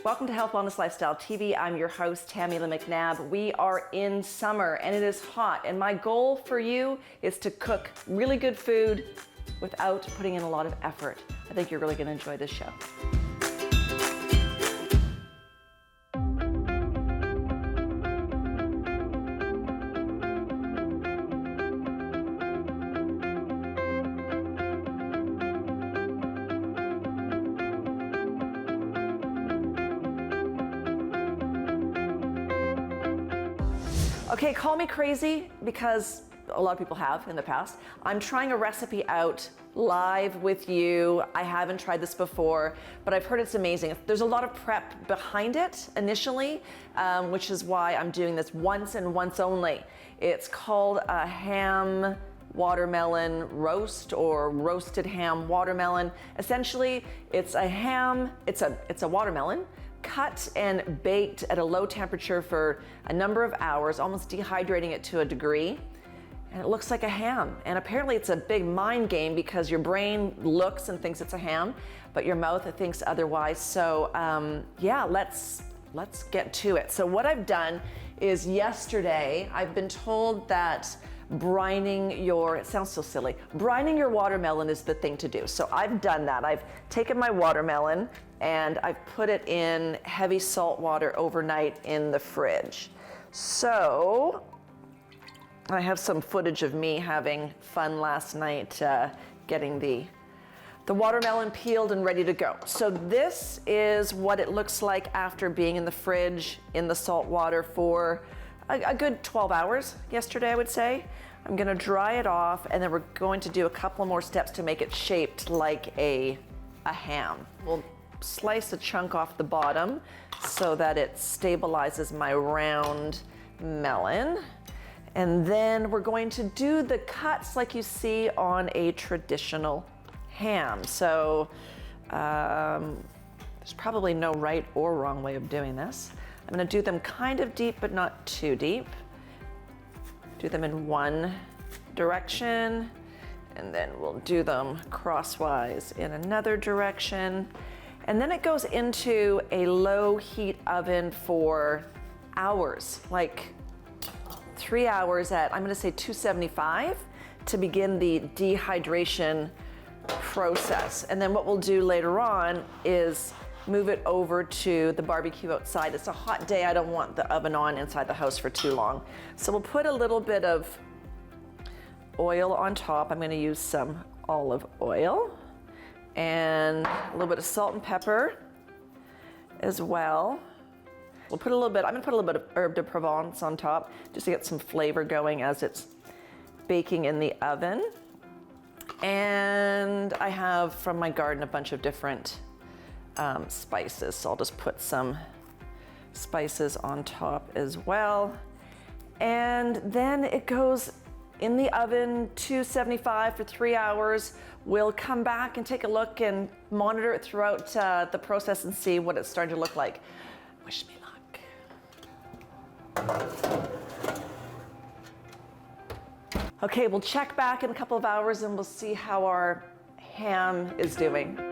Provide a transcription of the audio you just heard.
Welcome to Health, Wellness, Lifestyle TV. I'm your host, Tammy-Lynn McNabb. We are in summer and it is hot, and my goal for you is to cook really good food without putting in a lot of effort. I think you're really going to enjoy this show. Okay, call me crazy because a lot of people have in the past. I'm trying a recipe out live with you. I haven't tried this before, but I've heard it's amazing. There's a lot of prep behind it initially, which is why I'm doing this once and once only. It's called a ham watermelon roast or roasted ham watermelon. Essentially, it's a ham, it's a watermelon cut and baked at a low temperature for a number of hours, almost dehydrating it to a degree. And it looks like a ham. And apparently it's a big mind game because your brain looks and thinks it's a ham, but your mouth thinks otherwise. So yeah, let's get to it. So what I've done is yesterday, I've been told that brining your, it sounds so silly, brining your watermelon is the thing to do. So I've done that. I've taken my watermelon and I've put it in heavy salt water overnight in the fridge. So I have some footage of me having fun last night getting the watermelon peeled and ready to go. So this is what it looks like after being in the fridge in the salt water for a good 12 hours yesterday, I would say. I'm gonna dry it off and then we're going to do a couple more steps to make it shaped like a ham. We'll slice a chunk off the bottom so that it stabilizes my round melon. And then we're going to do the cuts like you see on a traditional ham. So there's probably no right or wrong way of doing this. I'm gonna do them kind of deep, but not too deep. Do them in one direction, and then we'll do them crosswise in another direction. And then it goes into a low heat oven for hours, like 3 hours at, I'm gonna say 275 to begin the dehydration process. And then what we'll do later on is move it over to the barbecue outside. It's a hot day. I don't want the oven on inside the house for too long. So we'll put a little bit of oil on top. I'm gonna use some olive oil and a little bit of salt and pepper as well. We'll put a little bit, I'm gonna put a little bit of herb de Provence on top just to get some flavor going as it's baking in the oven. And I have from my garden a bunch of different spices, so I'll just put some spices on top as well. And then it goes in the oven 275 for 3 hours. We'll come back and take a look and monitor it throughout the process and see what it's starting to look like. Wish me luck. Okay, we'll check back in a couple of hours and we'll see how our ham is doing.